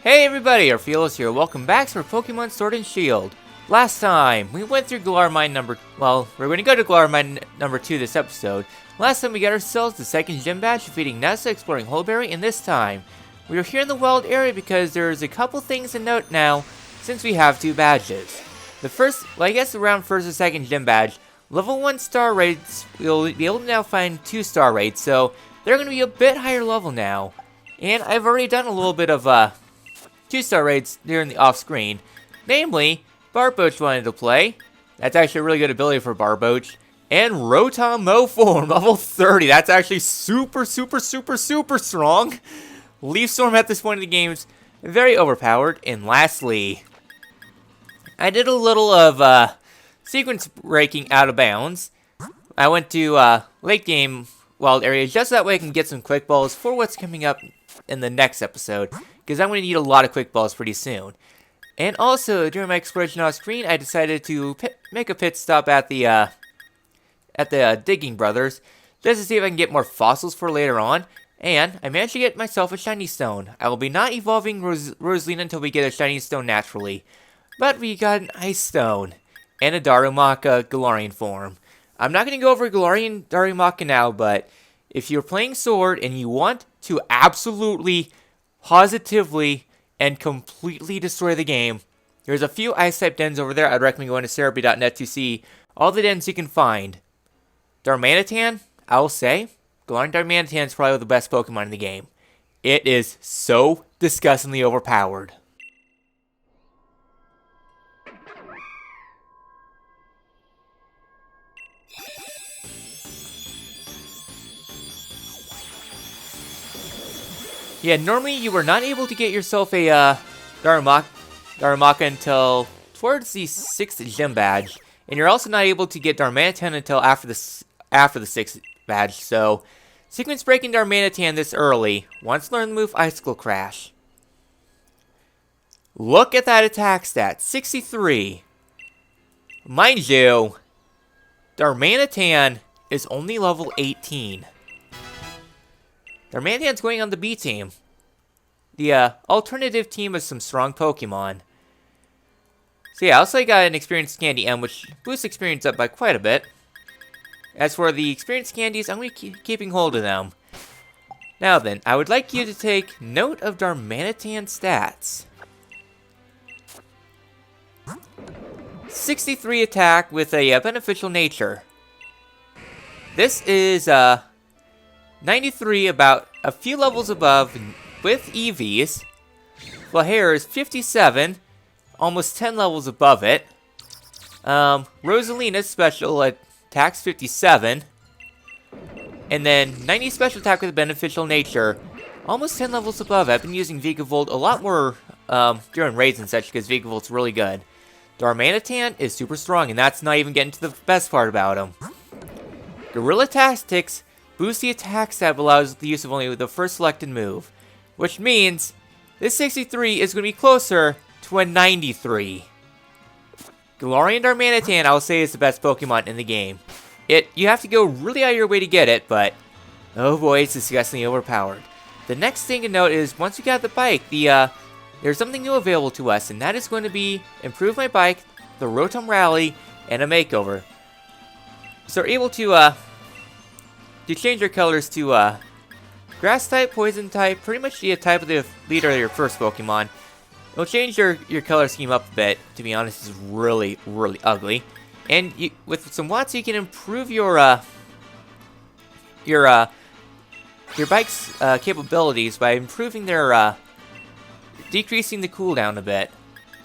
Hey everybody, Orpheolus here. Welcome back to Pokemon Sword and Shield. Last time, we went through Galarian Mine we're going to go to Galarian Mine number 2 this episode. Last time we got ourselves the second gym badge, defeating Nessa, exploring Holeberry, and this time, we are here in the wild area because there's a couple things to note now, since we have 2 badges. The first, around first or second gym badge, level 1 star raids, we'll be able to now find 2 star raids, so they're going to be a bit higher level now. And I've already done a little bit of, 2-star raids during the off-screen. Namely, Barboach wanted to play. That's actually a really good ability for Barboach. And Rotom form, level 30. That's actually super strong. Leaf Storm at this point in the game is very overpowered. And lastly, I did a little of sequence breaking out of bounds. I went to late game wild area just that way I can get some quick balls for what's coming up in the next episode, because I'm going to need a lot of quick balls pretty soon. And also, during my exploration off screen, I decided to make a pit stop at the Digging Brothers, just to see if I can get more fossils for later on. And I managed to get myself a shiny stone. I will be not evolving Rosalina until we get a shiny stone naturally. But we got an ice stone and a Darumaka Galarian form. I'm not going to go over Galarian Darumaka now, but if you're playing Sword and you want to absolutely, positively, and completely destroy the game, there's a few Ice-type dens over there. I'd recommend going to Cerebi.net to see all the dens you can find. Darmanitan, I will say, Galarian Darmanitan is probably the best Pokemon in the game. It is so disgustingly overpowered. Yeah, normally you were not able to get yourself a Darumaka until towards the 6th gym badge, and you're also not able to get Darmanitan until after the 6th badge. So, sequence breaking Darmanitan this early. Once learn the move Icicle Crash. Look at that attack stat, 63. Mind you, Darmanitan is only level 18. Darmanitan's going on the B team. The alternative team is some strong Pokemon. So yeah, I also got an Experience Candy M, which boosts experience up by quite a bit. As for the Experience Candies, I'm going to keep keeping hold of them. Now then, I would like you to take note of Darmanitan stats. 63 attack with a beneficial nature. This is 93, about a few levels above with EVs. Flahair is 57, almost 10 levels above it. Rosalina's special attack's 57. And then 90 special attack with a beneficial nature, almost 10 levels above. I've been using Vigavolt a lot more during raids and such because Vigavolt's really good. Darmanitan is super strong, and that's not even getting to the best part about him. Gorilla Tactics boost the attack stat allows the use of only the first selected move, which means this 63 is going to be closer to a 93. Galarian Darmanitan, I will say, is the best Pokemon in the game. You have to go really out of your way to get it, but oh boy, it's disgustingly overpowered. The next thing to note is once we got the bike, there's something new available to us, and that is going to be improve my bike, the Rotum Rally, and a makeover. So we're able to change your colors to grass type, poison type, pretty much the type of the leader of your first Pokemon. It'll change your color scheme up a bit. To be honest, it's really ugly. And with some watts, you can improve your bike's capabilities by improving their decreasing the cooldown a bit.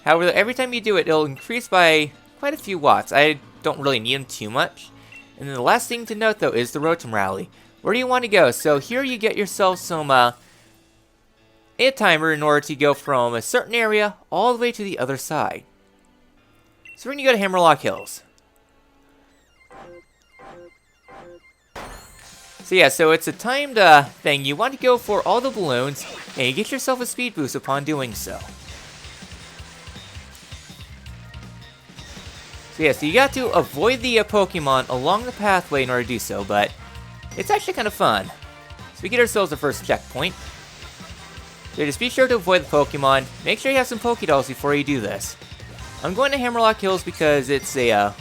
However, every time you do it, it'll increase by quite a few watts. I don't really need them too much. And then the last thing to note, though, is the Rotum Rally. Where do you want to go? So here you get yourself some a timer in order to go from a certain area all the way to the other side. So we're going to go to Hammerlock Hills. So yeah, so it's a timed thing. You want to go for all the balloons, and you get yourself a speed boost upon doing so. So yeah, so you got to avoid the Pokemon along the pathway in order to do so, but it's actually kind of fun. So we get ourselves the first checkpoint. So just be sure to avoid the Pokemon. Make sure you have some Pokédolls before you do this. I'm going to Hammerlock Hills because it's a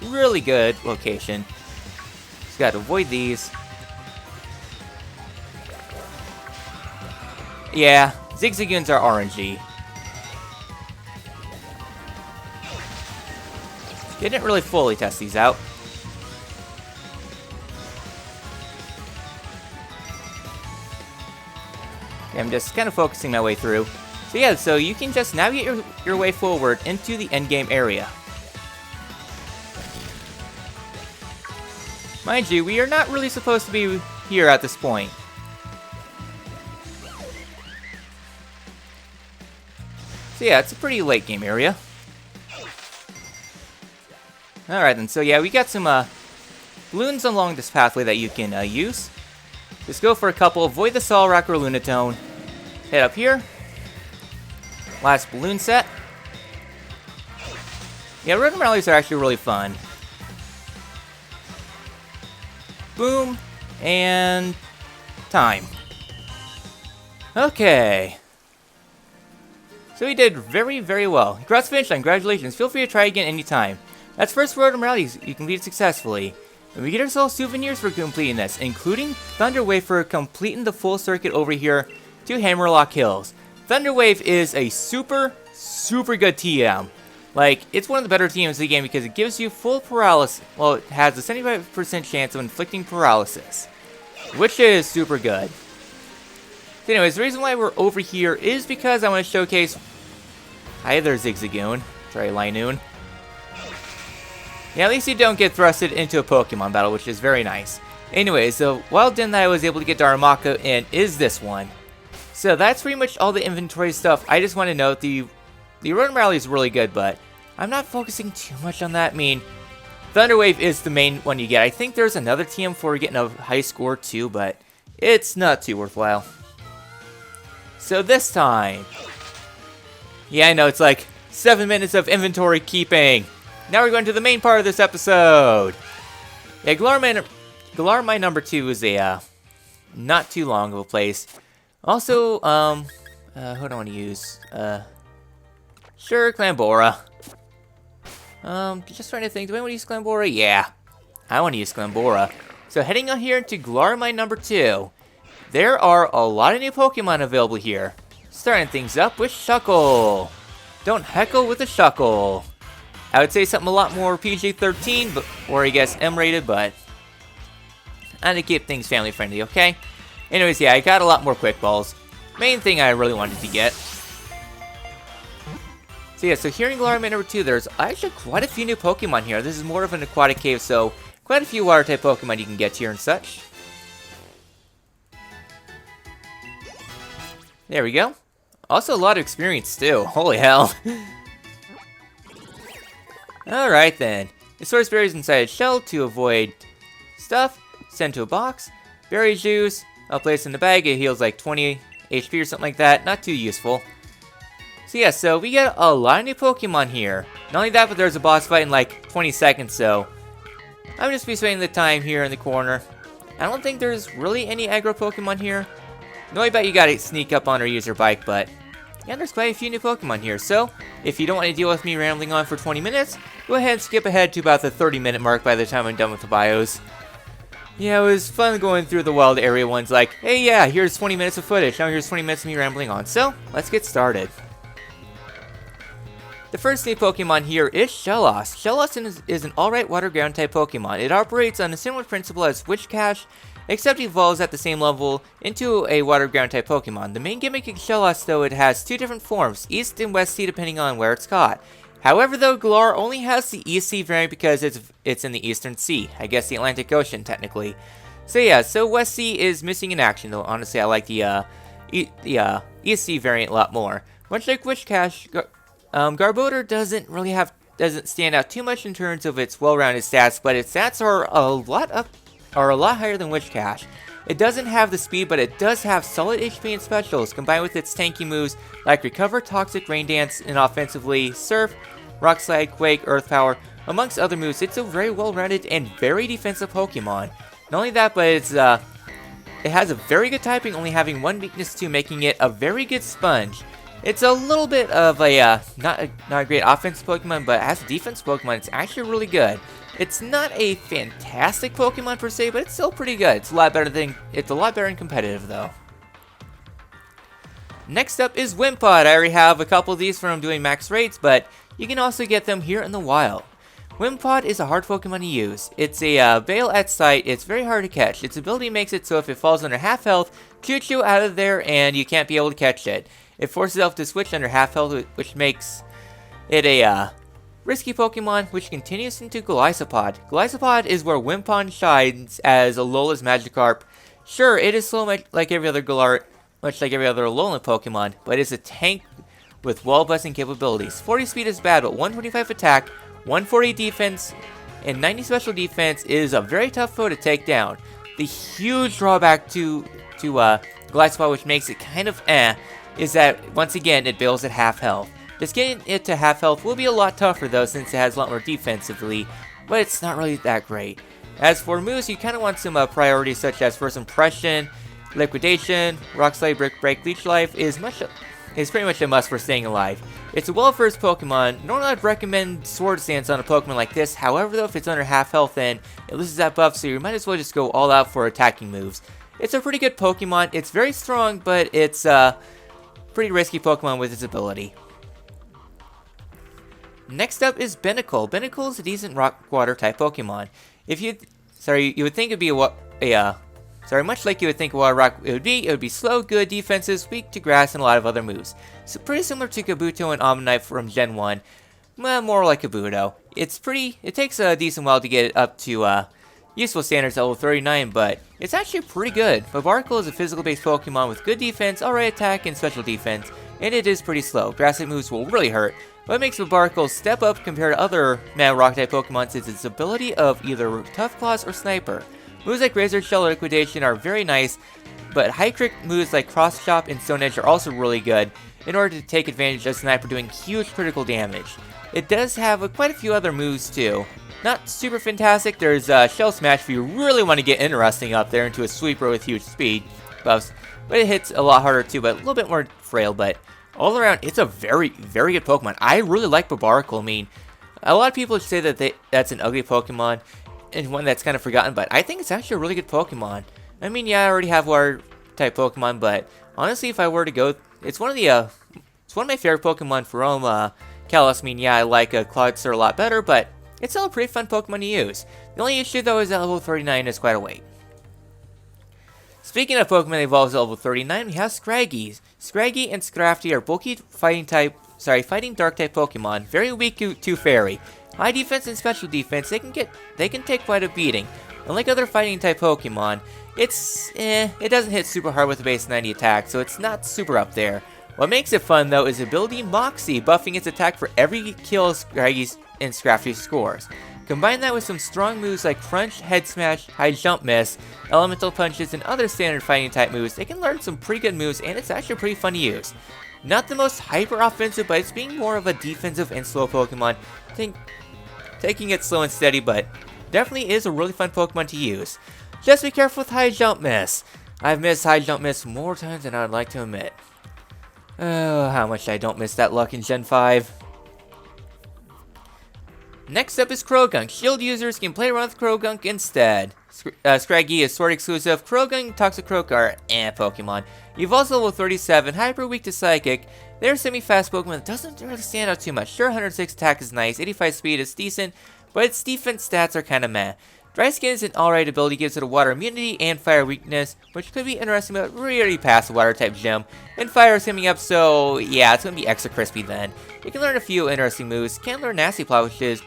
really good location. Just gotta avoid these. Yeah, Zigzagoons are RNG. Didn't really fully test these out. Okay, I'm just kind of focusing my way through. So yeah, so you can just navigate your way forward into the endgame area. Mind you, we are not really supposed to be here at this point. So yeah, it's a pretty late game area. Alright then, so yeah, we got some balloons along this pathway that you can use. Just go for a couple, avoid the Solrock or Lunatone. Head up here. Last balloon set. Yeah, Rotum Rallies are actually really fun. Boom. And time. Okay. So we did very, very well. Across the finish line, congratulations. Feel free to try again anytime. That's first Rotum Rallies you completed successfully. And we get ourselves souvenirs for completing this, including Thunderwave for completing the full circuit over here to Hammerlock Hills. Thunderwave is a super, super good TM. Like, it's one of the better TMs of the game because it gives you full paralysis. Well, it has a 75% chance of inflicting paralysis, which is super good. So anyways, the reason why we're over here is because I want to showcase... Hi there, Zigzagoon. Sorry, Linoon. Yeah, at least you don't get thrusted into a Pokemon battle, which is very nice. Anyways, the wild den that I was able to get Darumaka in is this one. So that's pretty much all the inventory stuff. I just want to note the Rotom Rally is really good, but I'm not focusing too much on that. I mean, Thunderwave is the main one you get. I think there's another TM for getting a high score too, but it's not too worthwhile. So this time, yeah, I know it's like 7 minutes of inventory keeping. Now we're going to the main part of this episode. Yeah, Galarian Mine number 2 is a not too long of a place. Also, who do I want to use? Sure, Clambora. Just trying to think, do I want to use Clambora? Yeah, I want to use Clambora. So heading on here to Galarian Mine number 2, there are a lot of new Pokemon available here. Starting things up with Shuckle. Don't heckle with a Shuckle. I would say something a lot more PG-13, but, or I guess M-rated, but I'm gonna keep things family friendly, okay? Anyways, yeah, I got a lot more Quick Balls. Main thing I really wanted to get. So yeah, so here in Galarian Mine number 2, there's actually quite a few new Pokemon here. This is more of an aquatic cave, so quite a few water type Pokemon you can get here and such. There we go. Also a lot of experience too. Holy hell. Alright then. The source berries inside a shell to avoid stuff. Send to a box. Berry juice. I'll place in the bag. It heals like 20 HP or something like that. Not too useful. So yeah, so we get a lot of new Pokemon here. Not only that, but there's a boss fight in like 20 seconds, so I'm just be spending the time here in the corner. I don't think there's really any aggro Pokemon here. Noimbat, you gotta sneak up on or use your bike, but yeah, there's quite a few new Pokemon here. So, if you don't want to deal with me rambling on for 20 minutes, go ahead and skip ahead to about the 30-minute mark by the time I'm done with the bios. Yeah, it was fun going through the wild area ones like, hey yeah, here's 20 minutes of footage, now here's 20 minutes of me rambling on. So, let's get started. The first new Pokemon here is Shellos. Shellos is an alright water ground type Pokemon. It operates on a similar principle as Witchcash, except evolves at the same level into a water ground type Pokemon. The main gimmick of Shellos, though, it has two different forms, East and West Sea, depending on where it's caught. However, though, Galar only has the East Sea variant because it's in the Eastern Sea. I guess the Atlantic Ocean, technically. So yeah, so West Sea is missing in action, though. Honestly, I like the East Sea variant a lot more. Much like Witchcash, Garbodor doesn't stand out too much in terms of its well-rounded stats, but its stats are a lot higher than Witchcash. It doesn't have the speed, but it does have solid HP and specials, combined with its tanky moves like Recover, Toxic, Rain Dance, and offensively Surf, Rock Slide, Quake, Earth Power, amongst other moves. It's a very well-rounded and very defensive Pokemon. Not only that, but it has a very good typing, only having one weakness too, making it a very good sponge. It's a little bit of a, not a great offensive Pokemon, but as a defense Pokemon, it's actually really good. It's not a fantastic Pokemon per se, but it's still pretty good. It's a lot better than competitive though. Next up is Wimpod. I already have a couple of these from doing max raids, but you can also get them here in the wild. Wimpod is a hard Pokemon to use. It's a Veil at sight. It's very hard to catch. Its ability makes it so if it falls under half health, shoots you out of there and you can't be able to catch it. It forces itself to switch under half health, which makes it a risky Pokemon, which continues into Glycopod. Glycopod is where Wimpod shines as Alola's Magikarp. Sure, it is slow like every other Alolan Pokemon, but it's a tank with wall-busting capabilities. 40 speed is bad, but 125 attack, 140 defense, and 90 special defense is a very tough foe to take down. The huge drawback to Glycopod, which makes it kind of is that, once again, it builds at half health. Just getting it to half health will be a lot tougher though, since it has a lot more defensively, but it's not really that great. As for moves, you kind of want some priorities such as First Impression, Liquidation, Rock Slide, Brick Break, Leech Life is pretty much a must for staying alive. It's a well-versed Pokemon. Normally I'd recommend Sword Stance on a Pokemon like this, however though, if it's under half health then it loses that buff, so you might as well just go all out for attacking moves. It's a pretty good Pokemon. It's very strong, but it's a pretty risky Pokemon with its ability. Next up is Binacle. Binacle is a decent rock-water type Pokemon. You would think it'd be much like you would think Water Rock it would be slow, good defenses, weak to grass, and a lot of other moves. So pretty similar to Kabuto and Omanyte from Gen 1. Well, more like Kabuto. It takes a decent while to get it up to useful standards at level 39, but it's actually pretty good. Binacle is a physical-based Pokemon with good defense, alright attack, and special defense, and it is pretty slow. Grass-type moves will really hurt. What makes Binacle step up compared to other Rock-type Pokemon is its ability of either Tough Claws or Sniper. Moves like Razor Shell or Liquidation are very nice, but high crit moves like Cross Chop and Stone Edge are also really good in order to take advantage of Sniper doing huge critical damage. It does have quite a few other moves too. Not super fantastic. There's Shell Smash if you really want to get interesting up there into a sweeper with huge speed buffs, but it hits a lot harder too, but a little bit more frail. But all around, it's a very, very good Pokemon. I really like Binacle. I mean, a lot of people say that that's an ugly Pokemon and one that's kind of forgotten, but I think it's actually a really good Pokemon. I mean, yeah, I already have water type Pokemon, but honestly, if I were to go, it's one of my favorite Pokemon from Kalos. I mean, yeah, I like Cloudster a lot better, but it's still a pretty fun Pokemon to use. The only issue though is that level 39 is quite a wait. Speaking of Pokemon that evolves at level 39, we have Scraggy. Scraggy and Scrafty are bulky fighting dark type Pokemon, very weak to Fairy. High defense and special defense, they can take quite a beating. Unlike other fighting type Pokemon, it doesn't hit super hard with a base 90 attack, so it's not super up there. What makes it fun though is ability Moxie, buffing its attack for every kill Scraggy and Scrafty scores. Combine that with some strong moves like Crunch, Head Smash, High Jump Miss, Elemental Punches, and other standard fighting type moves, they can learn some pretty good moves, and it's actually pretty fun to use. Not the most hyper offensive, but it's being more of a defensive and slow Pokemon. Taking it slow and steady, but definitely is a really fun Pokemon to use. Just be careful with High Jump Miss. I've missed High Jump Miss more times than I'd like to admit. Oh, how much I don't miss that luck in Gen 5. Next up is Croagunk. Shield users can play around with Croagunk instead. Scraggy is Sword exclusive. Croagunk and Toxicroak are Pokemon. Evolves level 37, hyper weak to Psychic. They're a semi-fast Pokemon that doesn't really stand out too much. Sure, 106 attack is nice, 85 speed is decent, but its defense stats are kinda meh. Dry Skin is an alright ability, gives it a water immunity and fire weakness, which could be interesting, but really past the water type gym. And fire is coming up, so yeah, it's gonna be extra crispy then. You can learn a few interesting moves. Can learn Nasty Plot, which is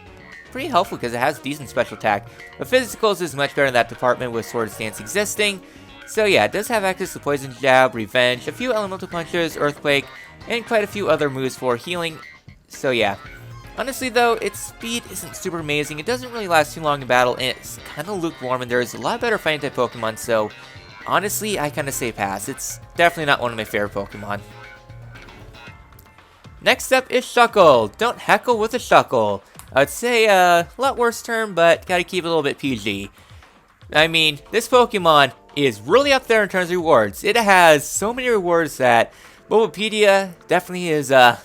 pretty helpful because it has decent special attack. But Physicals is much better in that department with Sword Stance existing. So yeah, it does have access to Poison Jab, Revenge, a few Elemental Punches, Earthquake, and quite a few other moves for healing. So yeah. Honestly though, its speed isn't super amazing. It doesn't really last too long in battle, and it's kind of lukewarm, and there's a lot better fighting type Pokemon, so honestly, I kind of say pass. It's definitely not one of my favorite Pokemon. Next up is Shuckle. Don't heckle with a Shuckle. I'd say a lot worse term, but gotta keep it a little bit PG. I mean, this Pokemon is really up there in terms of rewards. It has so many rewards that Bulbapedia definitely is, it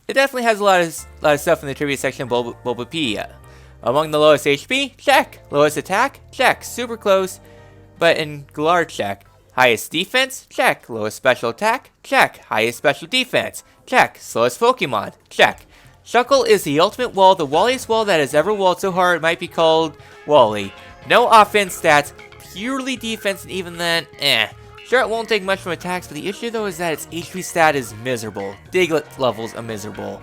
definitely has a lot of stuff in the trivia section of Bulbapedia. Among the lowest HP, check. Lowest attack, check. Super close, but in Galar, check. Highest defense, check. Lowest special attack, check. Highest special defense, check. Slowest Pokemon, check. Shuckle is the ultimate wall, the walliest wall that has ever walled so hard it might be called Wally. No offense stats, purely defense, and even then, Sure, it won't take much from attacks, but the issue though is that its HP stat is miserable. Diglett levels are miserable.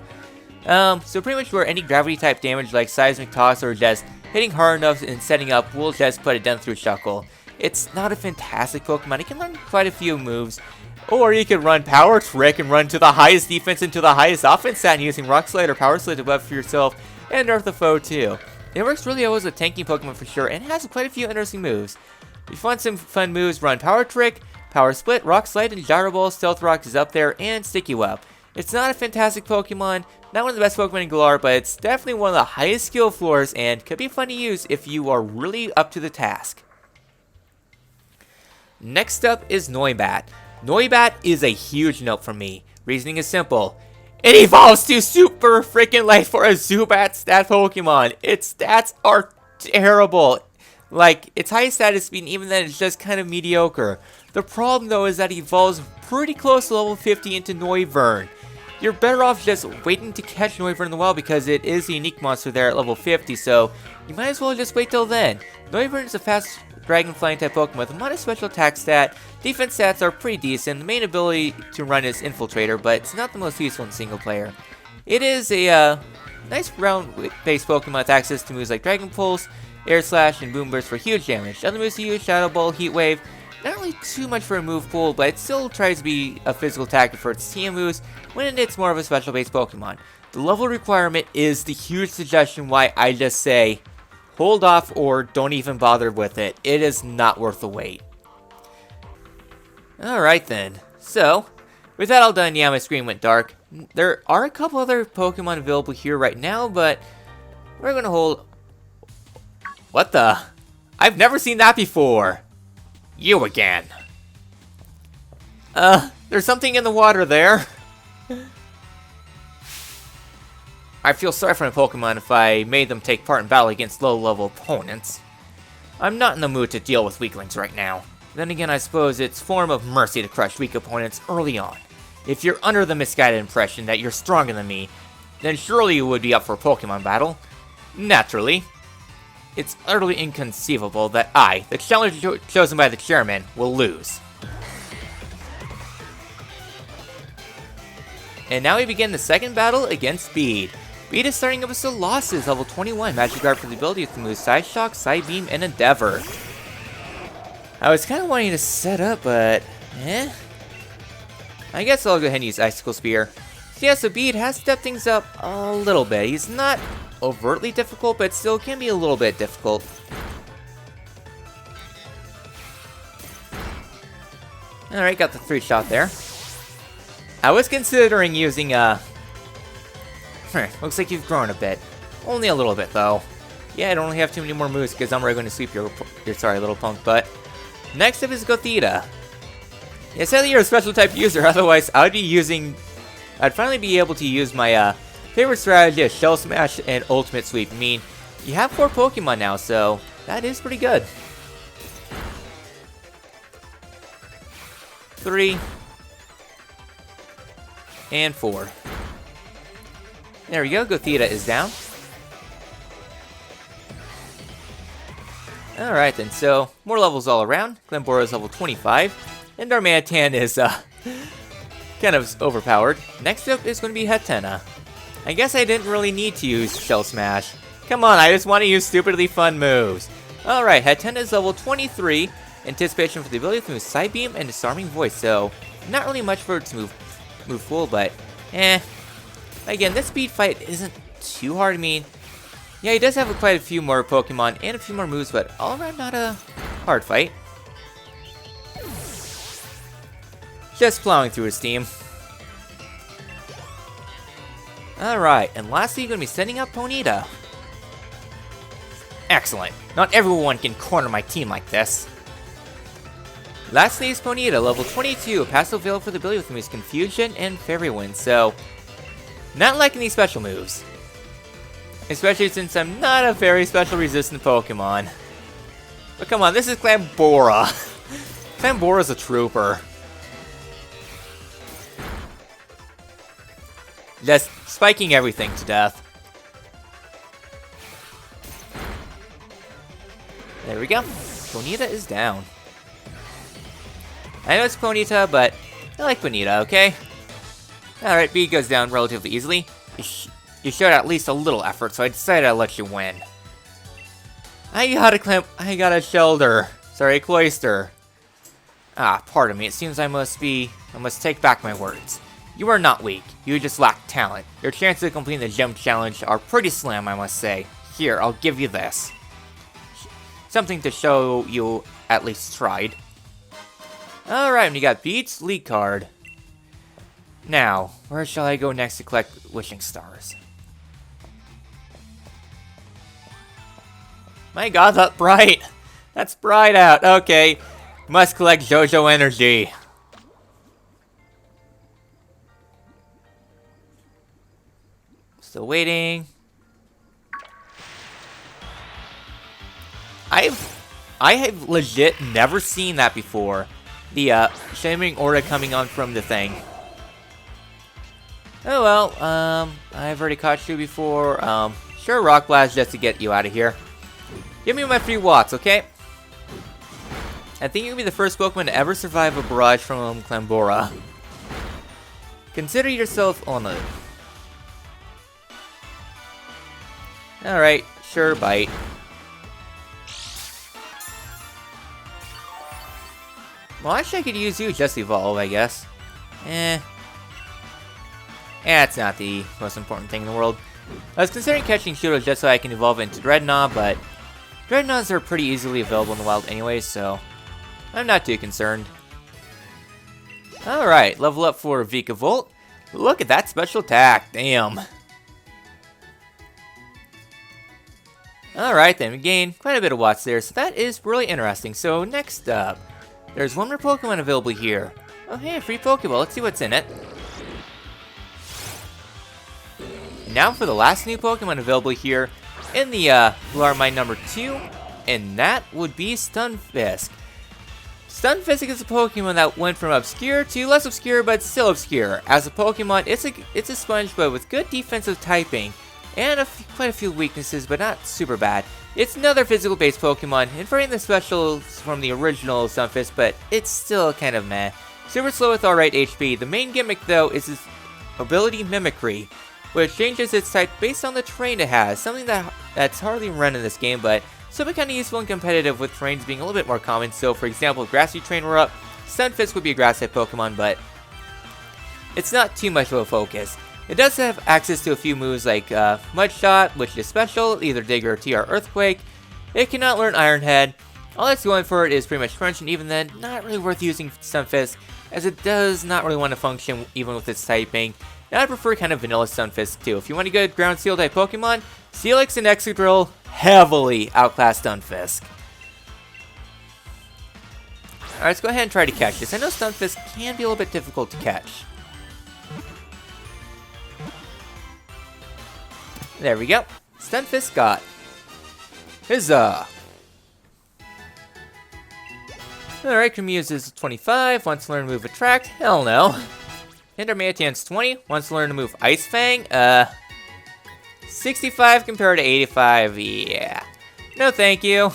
So pretty much where any gravity type damage like seismic toss or just hitting hard enough and setting up will just put it down through Shuckle. It's not a fantastic Pokemon, it can learn quite a few moves. Or you could run Power Trick and run to the highest defense and to the highest offense stat using Rock Slide or Power Slide to buff for yourself and nerf the foe too. It works really well as a tanking Pokemon for sure and has quite a few interesting moves. If you want some fun moves, run Power Trick, Power Split, Rock Slide, and Gyro Ball. Stealth Rock is up there, and Sticky Web. It's not a fantastic Pokemon, not one of the best Pokemon in Galar, but it's definitely one of the highest skill floors and could be fun to use if you are really up to the task. Next up is Noimbat. Noimbat is a huge note for me. Reasoning is simple. It evolves to super freaking light for a Zubat stat Pokemon. Its stats are terrible. Like, its highest stat is speed, and even then it's just kind of mediocre. The problem though is that it evolves pretty close to level 50 into Noivern. You're better off just waiting to catch Noivern in the wild because it is a unique monster there at level 50, so you might as well just wait till then. Noivern is a fast dragon flying type Pokemon with a modest special attack stat. Defense stats are pretty decent. The main ability to run is Infiltrator, but it's not the most useful in single player. It is a nice round-based Pokemon with access to moves like Dragon Pulse, Air Slash, and Boom Burst for huge damage. Other moves to use, Shadow Ball, Heat Wave. Not really too much for a move pool, but it still tries to be a physical attacker for its TM moves when it's more of a special-based Pokemon. The level requirement is the huge suggestion why I just say, hold off or don't even bother with it. It is not worth the wait. Alright then, so, with that all done, yeah, my screen went dark. There are a couple other Pokemon available here right now, but we're gonna hold... What the? I've never seen that before! You again. There's something in the water there. I feel sorry for my Pokemon if I made them take part in battle against low-level opponents. I'm not in the mood to deal with weaklings right now. Then again, I suppose it's form of mercy to crush weak opponents early on. If you're under the misguided impression that you're stronger than me, then surely you would be up for a Pokemon battle. Naturally. It's utterly inconceivable that I, the challenger chosen by the chairman, will lose. And now we begin the second battle against Bede. Bede is starting up with losses, level 21, Magic Guard for the ability with the moves Side Shock, Side Beam, and Endeavor. I was kind of wanting to set up, but I guess I'll go ahead and use Icicle Spear. So yeah, so Bede has stepped things up a little bit. He's not overtly difficult, but still can be a little bit difficult. Alright, got the 3-shot there. I was considering using, looks like you've grown a bit. Only a little bit, though. Yeah, I don't really have too many more moves, because I'm already going to sweep your sorry, little punk butt. Next up is Gothita. Yeah, sadly you're a special type user, otherwise I'd finally be able to use my, favorite strategy is Shell Smash and Ultimate Sweep. I mean, you have 4 Pokemon now, so that is pretty good. 3 and 4. There we go, Gothita is down. Alright then, so more levels all around. Glenboro is level 25, and Darmanitan is kind of overpowered. Next up is going to be Hatena. I guess I didn't really need to use Shell Smash. Come on, I just want to use stupidly fun moves. Alright, Hatena is level 23. Anticipation for the ability to move Side Beam and Disarming Voice, so not really much for its move pool, but Again, this speed fight isn't too hard. I mean, yeah, he does have quite a few more Pokemon and a few more moves, but all around not a hard fight. Just plowing through his team. Alright, and lastly, you're going to be setting up Ponita. Excellent. Not everyone can corner my team like this. Lastly is Ponita, level 22, passive available for the ability with moves Confusion and Fairy Wind, so not liking these special moves. Especially since I'm not a very special resistant Pokemon. But come on, this is Clambora. Clambora's a trooper. Just spiking everything to death. There we go. Ponita is down. I know it's Ponita, but I like Ponita, okay? Alright, B goes down relatively easily. You showed at least a little effort, so I decided I'd let you win. I got a Shelter. Sorry, Cloyster. Ah, pardon me, it seems I must take back my words. You are not weak, you just lack talent. Your chances of completing the gym challenge are pretty slim, I must say. Here, I'll give you this. Something to show you at least tried. Alright, you got Beats, Lead Card. Now, where shall I go next to collect Wishing Stars? My god, that's bright! That's bright out, okay. Must collect JoJo Energy. Still waiting. I have legit never seen that before. The shimmering aura coming on from the thing. Oh well, I've already caught you before. Sure, Rock Blast just to get you out of here. Give me my 3 watts, okay? I think you'll be the first Pokemon to ever survive a barrage from Clambora. Consider yourself honored. Alright, sure, bite. Well, actually I could use you just evolve, I guess. It's not the most important thing in the world. I was considering catching Shuckle just so I can evolve into Dreadnought, but Dreadnoughts are pretty easily available in the wild anyway, so I'm not too concerned. Alright, level up for Vikavolt. Look at that special attack, damn. Alright then, we gained quite a bit of watts there, so that is really interesting. So next up, there's one more Pokemon available here. Oh hey, a free Pokeball, let's see what's in it. Now for the last new Pokemon available here in the Galarian Mine number 2, and that would be Stunfisk. Stunfisk is a Pokemon that went from obscure to less obscure, but still obscure. As a Pokemon, it's a sponge, but with good defensive typing, and quite a few weaknesses, but not super bad. It's another physical-based Pokemon, inverting the specials from the original Stunfisk, but it's still kind of meh. Super slow with alright HP. The main gimmick, though, is its ability Mimicry, which changes its type based on the terrain it has, something that's hardly run in this game, but still be kind of useful and competitive with terrains being a little bit more common. So, for example, if Grassy Terrain were up, Stunfisk would be a grass-type Pokemon, but it's not too much of a focus. It does have access to a few moves like Mud Shot, which is special, either Dig or TR Earthquake. It cannot learn Iron Head. All that's going for it is pretty much Crunch, and even then, not really worth using Stunfisk, as it does not really want to function even with its typing. And I prefer kind of vanilla Stunfisk too. If you want a good ground seal type Pokemon, Steelix and Excadrill heavily outclass Stunfisk. Alright, let's go ahead and try to catch this. I know Stunfisk can be a little bit difficult to catch. There we go. Stunfisk got. Huzzah! Alright, Cremuse is 25, wants to learn to move Attract. Hell no. Hintermatian's 20, wants to learn to move Ice Fang. 65 compared to 85, yeah. No thank you.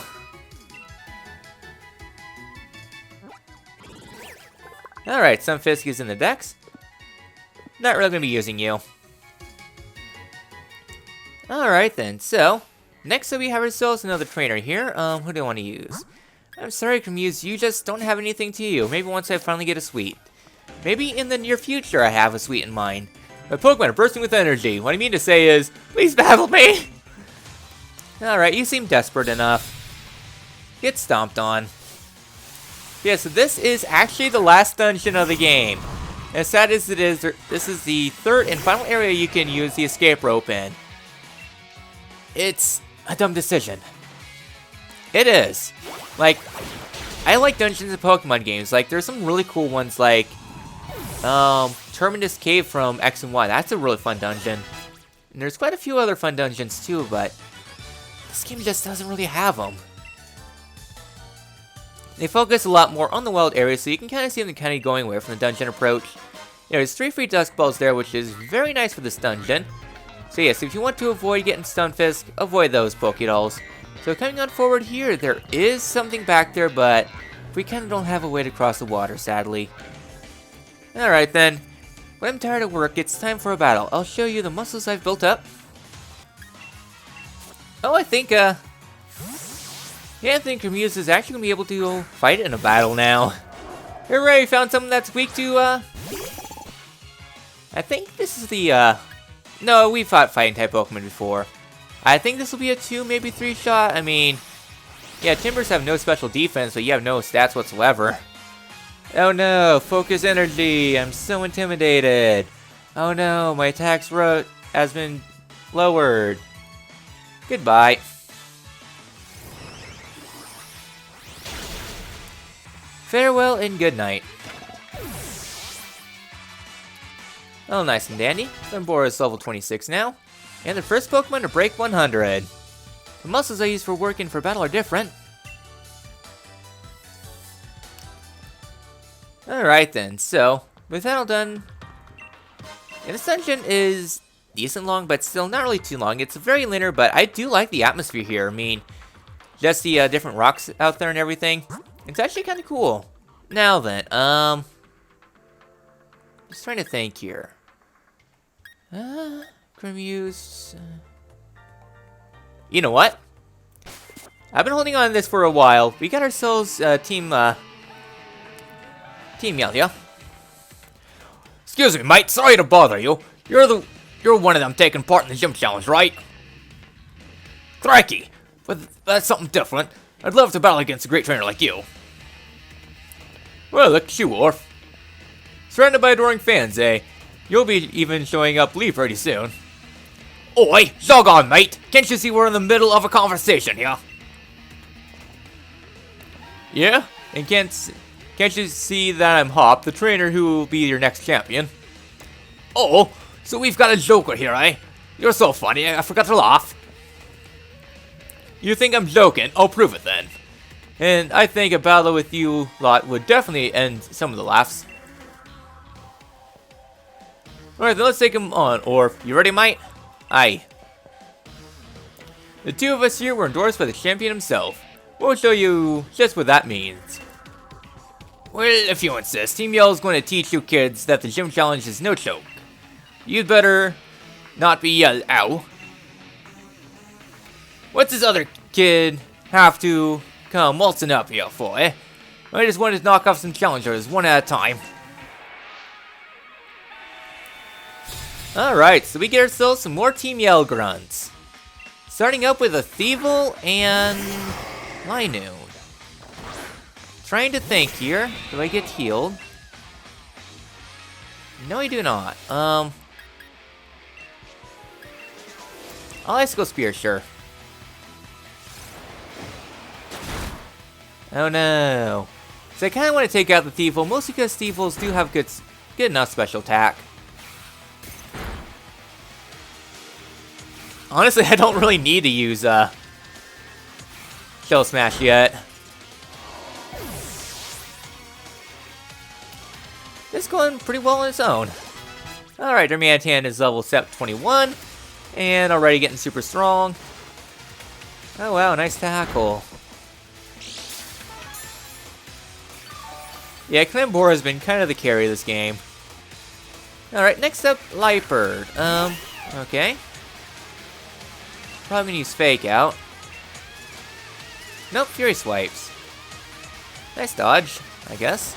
Alright, Stunfisk is in the dex. Not really going to be using you. Alright then, so next up we have ourselves another trainer here. Who do I want to use? I'm sorry, Cremuse, you just don't have anything to you. Maybe once I finally get a sweet. Maybe in the near future I have a sweet in mind. My Pokemon are bursting with energy. What I mean to say is, please battle me! Alright, you seem desperate enough. Get stomped on. Yeah, so this is actually the last dungeon of the game. As sad as it is, this is the third and final area you can use the escape rope in. It's a dumb decision. It is. Like, I like dungeons in Pokemon games. Like, there's some really cool ones like Terminus Cave from X and Y. That's a really fun dungeon. And there's quite a few other fun dungeons too, but this game just doesn't really have them. They focus a lot more on the wild areas, so you can kind of see them kind of going away from the dungeon approach. There's 3 free Dusk Balls there, which is very nice for this dungeon. So yes, if you want to avoid getting Stunfisk, avoid those Pokédolls. So coming on forward here, there is something back there, but we kind of don't have a way to cross the water, sadly. Alright then, when I'm tired of work, it's time for a battle. I'll show you the muscles I've built up. Oh, I think, yeah, I think Muse is actually going to be able to fight in a battle now. Hooray, found someone that's weak to, I think this is the, no, we fought fighting type Pokemon before. I think this will be a 2, maybe 3 shot. I mean, yeah, Timbers have no special defense, but you have no stats whatsoever. Oh no, focus energy. I'm so intimidated. Oh no, my attack's has been lowered. Goodbye. Farewell and good night. Oh, nice and dandy. Limbora is level 26 now. And the first Pokemon to break 100. The muscles I use for work and for battle are different. Alright then, so, with that all done, and this dungeon is decent long, but still not really too long. It's very linear, but I do like the atmosphere here. I mean, just the different rocks out there and everything. It's actually kind of cool. Now then, just trying to think here. Cremuse. You know what? I've been holding on to this for a while. We got ourselves Team Yalia. Excuse me, mate. Sorry to bother you. You're one of them taking part in the gym challenge, right? Crikey, but that's something different. I'd love to battle against a great trainer like you. Well, look at you, Orph. Surrounded by adoring fans, eh? You'll be even showing up Leaf pretty soon. Oi, jog on, mate. Can't you see we're in the middle of a conversation here? Yeah? And can't you see that I'm Hop, the trainer who will be your next champion? Oh, so we've got a joker here, eh? You're so funny, I forgot to laugh. You think I'm joking? I'll prove it then. And I think a battle with you lot would definitely end some of the laughs. Alright, then let's take him on, Orph. You ready, mate? Aye. The two of us here were endorsed by the champion himself. We'll show you just what that means. Well, if you insist, Team Yell's going to teach you kids that the gym challenge is no joke. You'd better not be yelled out. What's this other kid have to come waltzing up here for, eh? I just wanted to knock off some challengers one at a time. Alright, so we get ourselves some more Team Yell grunts. Starting up with a Thievul and Linoon. Trying to think here. Do I get healed? No, I do not. I'll Icicle Spear, sure. Oh no. So I kind of want to take out the Thievul, mostly because Thievuls do have good enough special attack. Honestly, I don't really need to use Shell Smash yet. It's going pretty well on its own. Alright, Darmanitan is level 21 and already getting super strong. Oh wow, nice tackle. Yeah, Clembora has been kind of the carry of this game. Alright, next up, Liepard. Okay. Probably gonna use Fake Out. Nope, Fury Swipes. Nice dodge, I guess.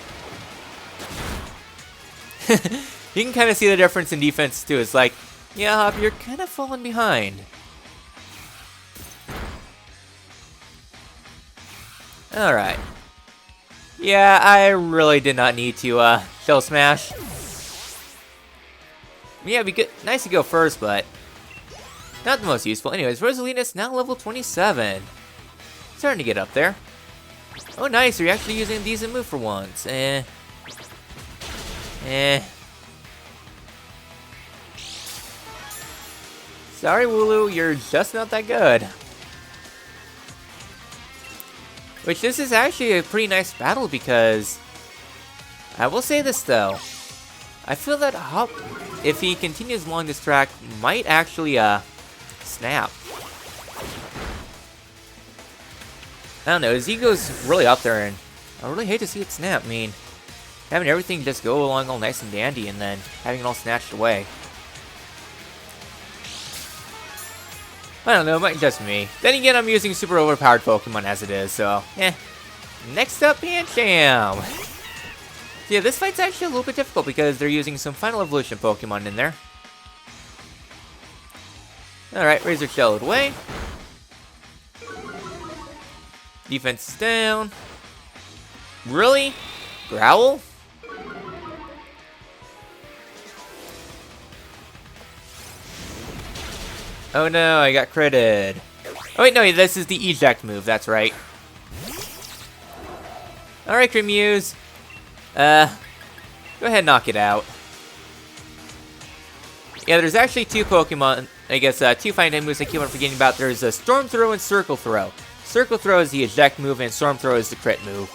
You can kind of see the difference in defense too. It's like, yeah, Hop, you're kind of falling behind. Alright. Yeah, I really did not need to Shell Smash. Yeah, it'd be good, nice to go first, but not the most useful. Anyways, Rosalina's now level 27. starting to get up there. Oh, nice. You're actually using a decent move for once. Sorry, Wooloo. You're just not that good. Which, this is actually a pretty nice battle because... I will say this, though. I feel that Hop, if he continues along this track, might actually, snap. I don't know, his ego's really up there, and I really hate to see it snap. I mean, having everything just go along all nice and dandy, and then having it all snatched away. I don't know, it might be just me. Then again, I'm using super overpowered Pokemon as it is, so, Next up, Pancham! Yeah, this fight's actually a little bit difficult because they're using some Final Evolution Pokemon in there. Alright, Razor Shell away. Defense is down. Really? Growl? Oh no, I got critted. Oh wait, no, this is the eject move, that's right. Alright, Cremuse. Go ahead and knock it out. Yeah, there's actually two Pokemon, I guess, two fighting moves I keep on forgetting about. There's a Storm Throw and Circle Throw. Circle Throw is the eject move, and Storm Throw is the crit move.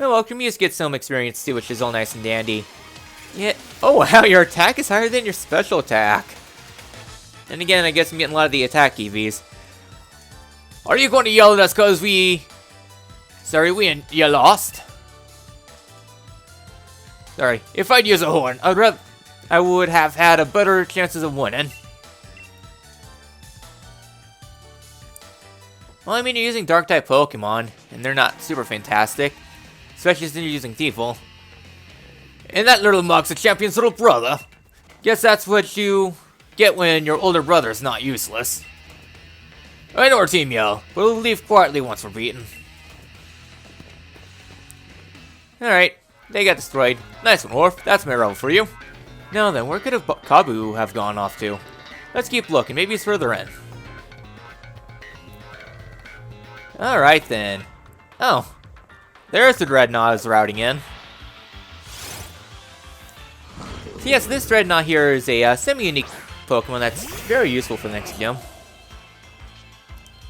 Oh well, Cremuse gets some experience too, which is all nice and dandy. Yeah. Oh wow, your attack is higher than your special attack. And again, I guess I'm getting a lot of the attack EVs. Are you going to yell at us because you lost? Sorry, if I'd use a horn, I would have had a better chances of winning. Well, I mean, you're using Dark-type Pokemon, and they're not super fantastic. Especially since you're using Thievul. And that little mug's a champion's little brother. Guess that's what you get when your older brother's not useless. I know our team yell, but we'll leave quietly once we're beaten. Alright, they got destroyed. Nice one, Orph. That's my role for you. Now then, where could Kabu have gone off to? Let's keep looking. Maybe it's further in. Alright then. Oh. There's the Dreadnought routing in. So yes, this Dreadnought here is a semi-unique Pokemon that's very useful for the next gym.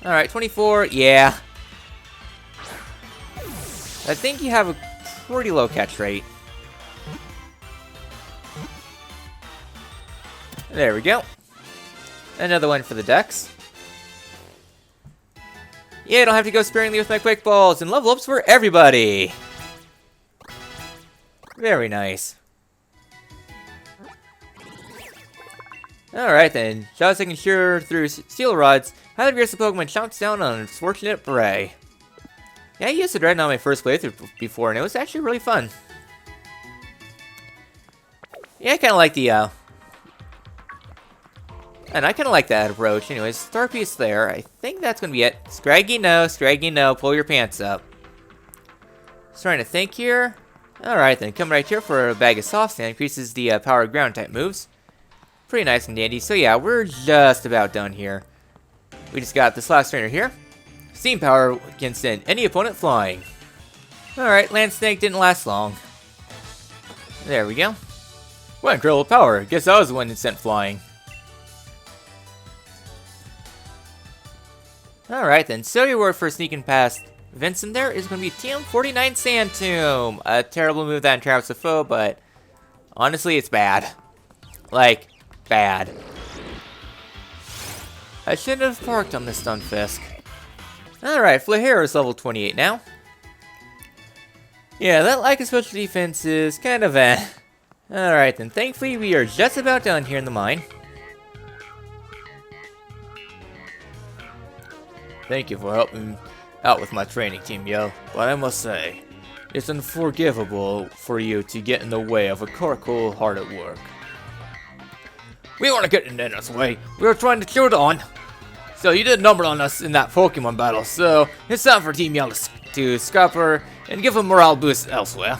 Alright, 24. Yeah. I think you have a pretty low catch rate. There we go. Another one for the Dex. Yeah, I don't have to go sparingly with my quick balls, and level ups for everybody. Very nice. Alright then, shots I can sure through Steel Rods. Highly aggressive Pokemon chomps down on its fortunate prey. Yeah, I used the Dreadnought on my first playthrough before, and it was actually really fun. Yeah, I kind of like the, and I kind of like that approach. Anyways, Star Piece there. I think that's going to be it. Scraggy, no. Pull your pants up. Just trying to think here. Alright then, come right here for a bag of soft sand. Increases the power of ground type moves. Pretty nice and dandy. So yeah, we're just about done here. We just got this last trainer here. Steam power can send any opponent flying. Alright, Land Snake didn't last long. There we go. What incredible power. Guess I was the one that sent flying. Alright then, so your word for sneaking past Vincent there is going to be TM49 Sand Tomb. A terrible move that entraps a foe, but honestly it's bad. Like, bad. I shouldn't have parked on this Stunfisk. Alright, Flahero is level 28 now. Yeah, that lack of special defense is kind of Alright then, thankfully we are just about done here in the mine. Thank you for helping out with my training, Team Yell, but I must say, it's unforgivable for you to get in the way of a Carcool hard at work. We weren't getting in its way, we were trying to cheer it on. So you did a number on us in that Pokemon battle, so it's time for Team Yell to scupper and give a morale boost elsewhere.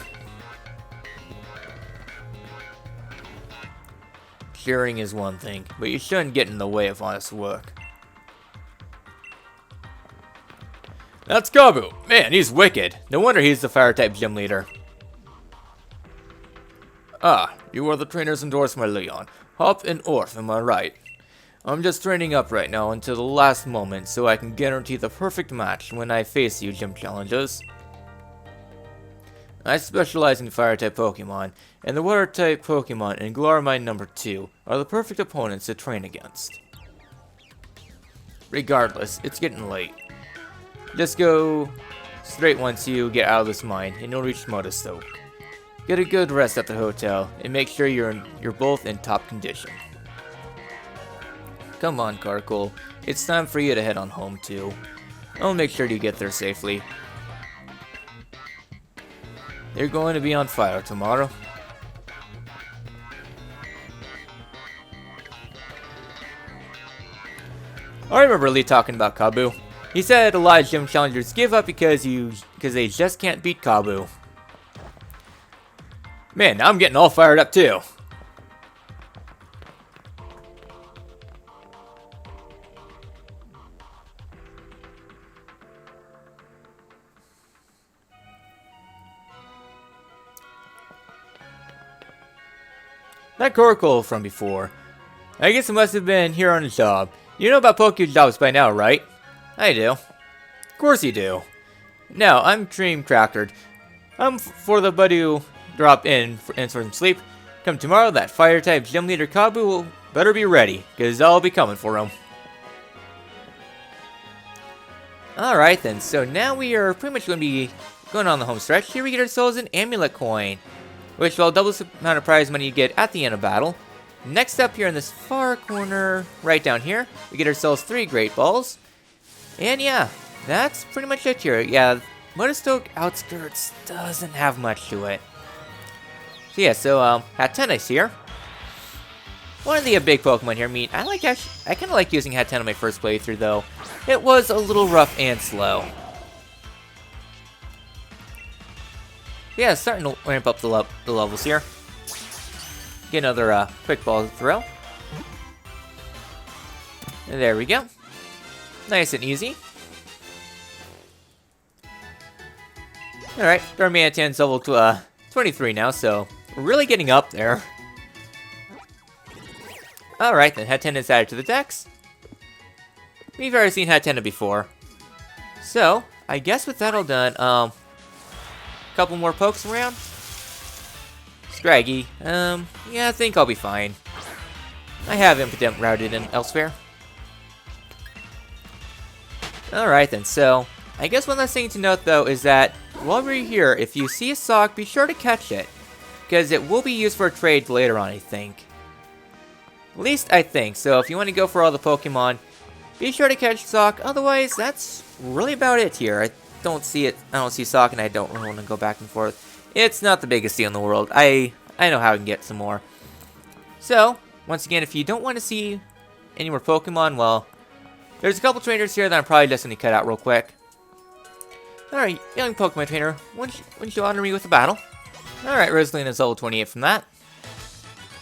Cheering is one thing, but you shouldn't get in the way of honest work. That's Kabu. Man, he's wicked. No wonder he's the fire-type gym leader. Ah, you are the trainer's endorsed, my Leon. Hop and Orph, am I right? I'm just training up right now until the last moment so I can guarantee the perfect match when I face you gym challenges. I specialize in fire-type Pokemon, and the water-type Pokemon in Galarian Mine number 2 are the perfect opponents to train against. Regardless, it's getting late. Just go straight once you get out of this mine, and you'll reach motostoke. Get a good rest at the hotel, and make sure you're both in top condition. Come on, Carkle. It's time for you to head on home, too. I'll make sure you get there safely. They're going to be on fire tomorrow. I remember Lee talking about Kabu. He said a lot of gym challengers give up because they just can't beat Kabu. Man, now I'm getting all fired up too. That Coracle from before. I guess it must have been here on the job. You know about Poke jobs by now, right? I do. Of course you do. Now, I'm Dream Tractored. I'm for the buddy who drop in for some sleep. Come tomorrow, that fire-type gym leader Kabu will better be ready, because I'll be coming for him. Alright then, so now we are pretty much going to be going on the home stretch. Here we get ourselves an amulet coin, which will double the amount of prize money you get at the end of battle. Next up here in this far corner, right down here, we get ourselves 3 Great Balls. And yeah, that's pretty much it here. Yeah, Motostoke Outskirts doesn't have much to it. So yeah, Hattenna's here. One of the big Pokemon here. I mean, I kind of like using Hattenna on my first playthrough, though. It was a little rough and slow. Yeah, starting to ramp up the levels here. Get another quick ball throw. And there we go. Nice and easy. Alright, Darmanitan's level 23 now, so we're really getting up there. Alright then, Hattenna's added to the dex. We've already seen Hattenna before. So, I guess with that all done, couple more pokes around. Scraggy, yeah, I think I'll be fine. I have Impotent routed in elsewhere. Alright then, so, I guess one last thing to note though is that, while we're here, if you see a sock, be sure to catch it. Because it will be used for a trade later on, I think. At least I think, so if you want to go for all the Pokemon, be sure to catch sock, otherwise that's really about it here. I don't see sock and I don't really want to go back and forth. It's not the biggest deal in the world. I know how I can get some more. So, once again, if you don't want to see any more Pokemon, well, there's a couple trainers here that I'm probably just going to cut out real quick. Alright, young Pokemon trainer, wouldn't you honor me with a battle? Alright, Rosalina's level 28 from that.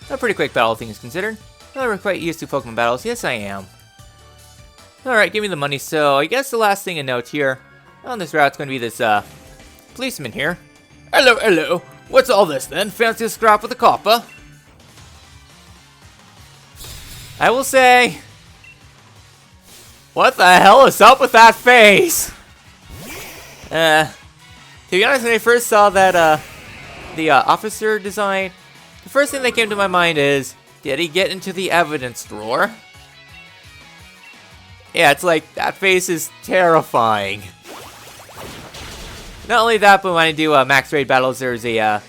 A pretty quick battle, things considered. Well, we're quite used to Pokemon battles. Yes, I am. Alright, give me the money. So, I guess the last thing to note here on this route's going to be this, policeman here. Hello, hello. What's all this then? Fancy a scrap with a copper? I will say, what the hell is up with that face? To be honest, when I first saw that, the officer design, the first thing that came to my mind is, did he get into the evidence drawer? Yeah, it's like, that face is terrifying. Not only that, but when I do max raid battles, there's a, I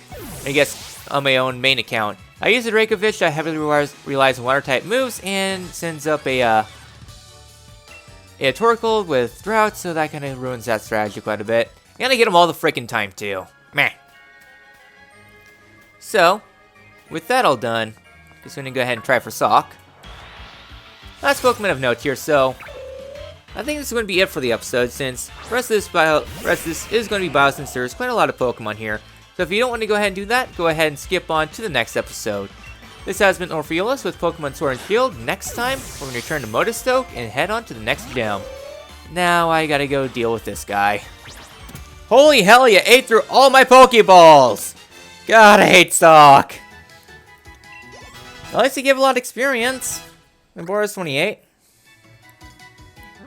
guess, on my own main account, I use a Dracovish that heavily relies on water-type moves and sends up a Torkoal with Drought, so that kind of ruins that strategy quite a bit. And I get them all the freaking time, too. Meh. So, with that all done, just going to go ahead and try for Sock. Last Pokemon of note here, so I think this is going to be it for the episode, since the rest of this is going to be bio, since there's quite a lot of Pokemon here. So if you don't want to go ahead and do that, go ahead and skip on to the next episode. This has been Orpheolus with Pokemon Sword and Shield. Next time, we're going to return to Motostoke and head on to the next gym. Now I gotta go deal with this guy. Holy hell, you ate through all my Pokeballs! God, I hate Sock. At least he gave a lot of experience. And Boris 28.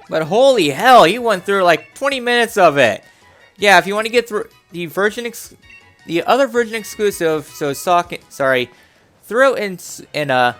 But holy hell, he went through like 20 minutes of it. Yeah, if you want to get through the other version exclusive, so throw in a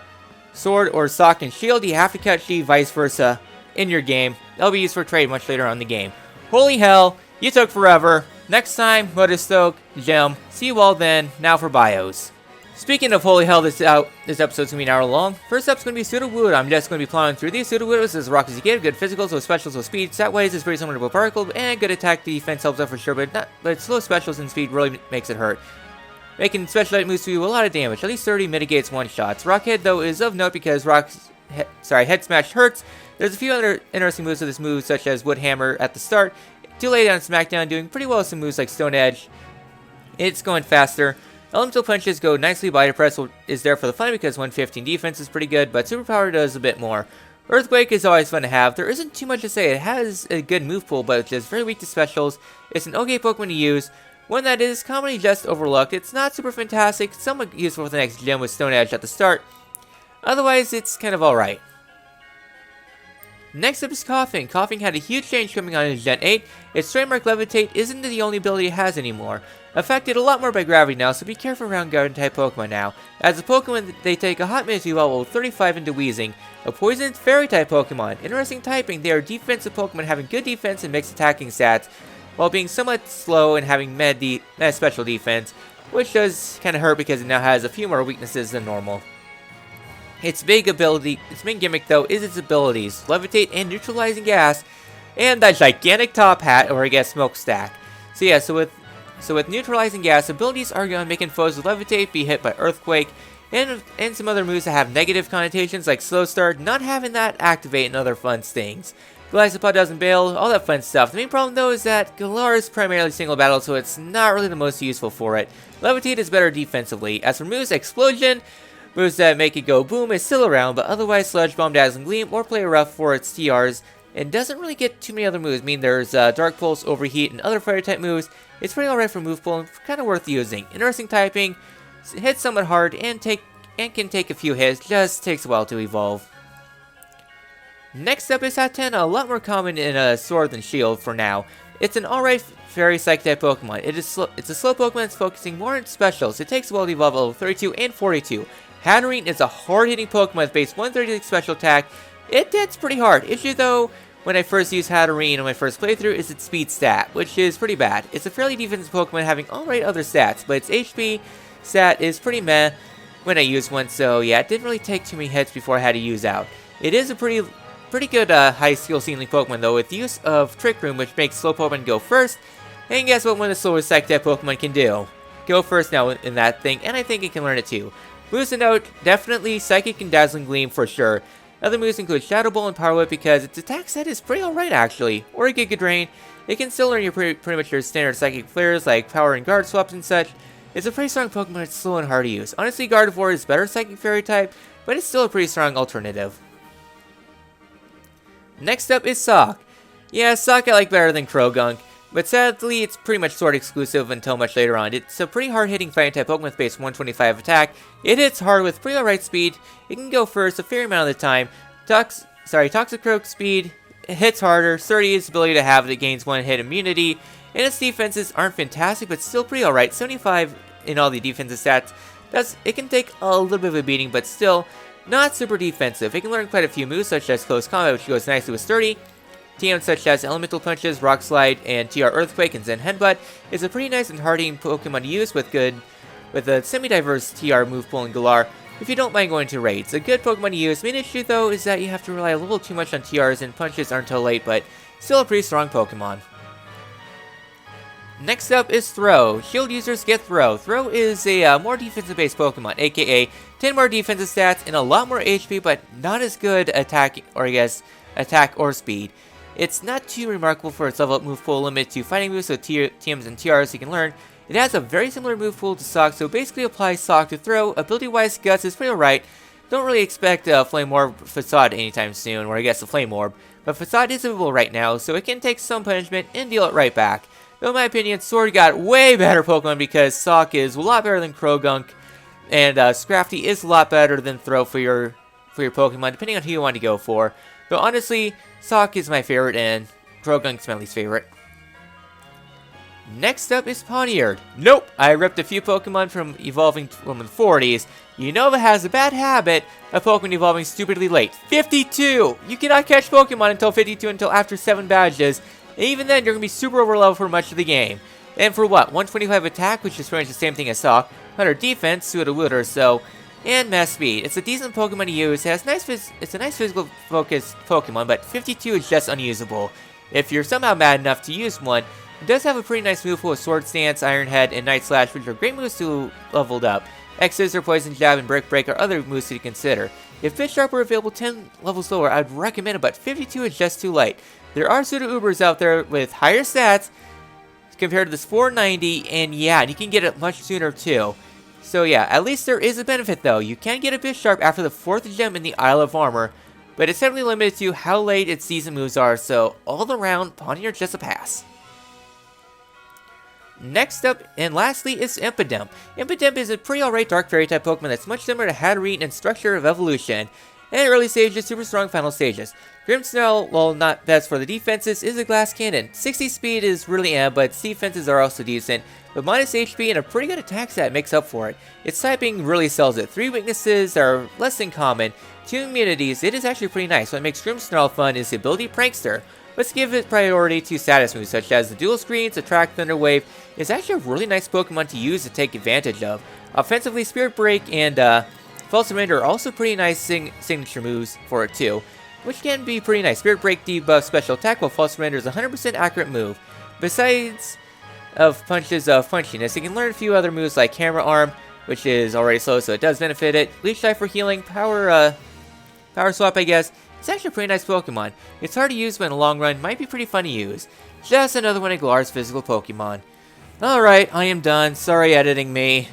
sword or sock and shield, you have to catch the vice versa in your game. That'll be used for trade much later on in the game. Holy hell, you took forever. Next time, motostoke, gem. See you all then. Now for bios. Speaking of holy hell, this episode's gonna be an hour long. First up's gonna be Sudowoodo. I'm just gonna be plowing through these. Sudowoodos as rock as you get, good physicals, with specials, with speed. Stat wise is pretty similar to Binacle, and good attack defense helps out for sure, but slow specials and speed really makes it hurt. Making special moves to do a lot of damage. At least 30 mitigates one shots. Rockhead though is of note because head smash hurts. There's a few other interesting moves with this move, such as Wood Hammer at the start. 2 lay down Smackdown, doing pretty well with some moves like Stone Edge. It's going faster. Elemental Punches go nicely. Body Press is there for the fun because 115 defense is pretty good, but Superpower does a bit more. Earthquake is always fun to have. There isn't too much to say. It has a good move pool, but it's just very weak to specials. It's an okay Pokemon to use. One that is commonly just overlooked. It's not super fantastic. Somewhat useful for the next gym with Stone Edge at the start. Otherwise, it's kind of alright. Next up is Coughing. Coughing had a huge change coming on in Gen 8. Its trademark Levitate isn't the only ability it has anymore. Affected a lot more by gravity now, so be careful around Garden-type Pokemon now. As a Pokemon, they take a hot minute to level 35 into Weezing, a poisoned Fairy-type Pokemon. Interesting typing, they are defensive Pokemon having good defense and mixed attacking stats, while being somewhat slow and having med special defense, which does kind of hurt because it now has a few more weaknesses than normal. Its main gimmick though is its abilities, Levitate and Neutralizing Gas, and that gigantic top hat, or I guess Smokestack. So with Neutralizing Gas, abilities are going to make foes with Levitate be hit by Earthquake, and some other moves that have negative connotations like Slow Start, not having that activate and other fun things. Glycopod doesn't bail, all that fun stuff. The main problem though is that Galar is primarily single battle, so it's not really the most useful for it. Levitate is better defensively. As for moves, Explosion, moves that make it go boom, is still around, but otherwise Sludge Bomb, Dazzling Gleam, or Play Rough for its TRs, and doesn't really get too many other moves. I mean, there's Dark Pulse, Overheat, and other Fire type moves. It's pretty alright for move pool and kind of worth using. Interesting typing, hits somewhat hard, and can take a few hits, just takes a while to evolve. Next up is Hatena, a lot more common in Sword than Shield for now. It's an alright Fairy Psych type Pokemon. It's a slow Pokemon that's focusing more on specials. It takes a while to evolve level 32 and 42. Hatterene is a hard-hitting Pokemon with base 136 special attack. It hits pretty hard. Issue though, when I first used Hatterene on my first playthrough, is its speed stat, which is pretty bad. It's a fairly defensive Pokemon having alright other stats, but its HP stat is pretty meh when I used one, so yeah, it didn't really take too many hits before I had to use out. It is a pretty good high skill ceiling Pokemon though, with use of Trick Room, which makes slow Pokemon go first. And guess what one of the slower Psych type Pokemon can do? Go first now in that thing, and I think it can learn it too. Moves to note, definitely Psychic and Dazzling Gleam for sure. Other moves include Shadow Ball and Power Whip because its attack set is pretty alright actually. Or a Giga Drain. It can still learn your pretty much your standard Psychic flares like Power and Guard swaps and such. It's a pretty strong Pokemon, it's slow and hard to use. Honestly, Gardevoir is better Psychic Fairy type, but it's still a pretty strong alternative. Next up is Sock. Yeah, Sock I like better than Krogunk, but sadly it's pretty much Sword exclusive until much later on. It's a pretty hard-hitting fighting type Pokemon with base 125 attack. It hits hard with pretty alright speed. It can go first a fair amount of the time. Toxicroak speed, it hits harder. 30 is the ability to have that gains one hit immunity, and its defenses aren't fantastic but still pretty alright. 75 in all the defensive stats. It can take a little bit of a beating, but still not super defensive. It can learn quite a few moves such as Close Combat, which goes nicely with Sturdy. TMs such as Elemental Punches, Rock Slide, and TR Earthquake and Zen Headbutt is a pretty nice and hard-hitting Pokemon to use with a semi-diverse TR move pool in Galar if you don't mind going to raids. A good Pokemon to use. Main issue though is that you have to rely a little too much on TRs and punches aren't until late, but still a pretty strong Pokemon. Next up is Throw. Shield users get Throw. Throw is a more defensive-based Pokemon, aka 10 more defensive stats and a lot more HP, but not as good attack or speed. It's not too remarkable for its level up move pool limit to fighting moves, so TMs and TRs you can learn. It has a very similar move pool to Sock, so basically apply Sock to Throw. Ability-wise, Guts is pretty alright, don't really expect Flame Orb Facade anytime soon, or I guess the Flame Orb. But Facade is available right now, so it can take some punishment and deal it right back. Though in my opinion, Sword got way better Pokemon because Sock is a lot better than Krogunk, and Scrafty is a lot better than Throw for your Pokemon, depending on who you want to go for. But honestly, Sock is my favorite, and Krogunk's my least favorite. Next up is Pawneered. Nope, I ripped a few Pokemon from evolving from the 40s. Unova has a bad habit of Pokemon evolving stupidly late. 52! You cannot catch Pokemon until 52 until after 7 badges. And even then, you're going to be super over level for much of the game. And for what? 125 attack, which is pretty much the same thing as Sock. 100 defense, Sudowoodo, so. And mass speed. It's a decent Pokemon to use. It's a nice physical focused Pokemon, but 52 is just unusable. If you're somehow mad enough to use one, it does have a pretty nice move full of Sword Stance, Iron Head, and Night Slash, which are great moves to leveled up. X-Scissor, Poison Jab, and Brick Break are other moves to consider. If Bisharp were available 10 levels lower, I'd recommend it, but 52 is just too late. There are Sudowoodos out there with higher stats compared to this 490, and yeah, you can get it much sooner too. So yeah, at least there is a benefit though. You can get a Bisharp after the 4th gem in the Isle of Armor, but it's heavily limited to how late its season moves are, so all around, Pawneered's just a pass. Next up, and lastly, is Impidimp. Impidimp is a pretty alright Dark Fairy type Pokemon that's much similar to Hatterene in structure of evolution, and early stages, super strong final stages. Grimmsnarl, while not best for the defenses, is a glass cannon. 60 speed is really but its defenses are also decent, but minus HP and a pretty good attack stat makes up for it. Its typing really sells it. 3 weaknesses are less than common, 2 immunities, it is actually pretty nice. What makes Grimmsnarl fun is the ability Prankster. Let's give it priority to status moves such as the Dual Screens, Attract, Thunder Wave. It's actually a really nice Pokemon to use to take advantage of. Offensively, Spirit Break and False Surrender are also pretty nice signature moves for it too, which can be pretty nice. Spirit Break debuffs special attack, while False Surrender is a 100% accurate move. Besides of Punches of Punchiness, it can learn a few other moves like Camera Arm, which is already slow, so it does benefit it. Leech Life for healing, Power Swap, I guess. It's actually a pretty nice Pokemon. It's hard to use, but in the long run, might be pretty fun to use. Just another one of Galar's physical Pokemon. Alright, I am done. Sorry editing me.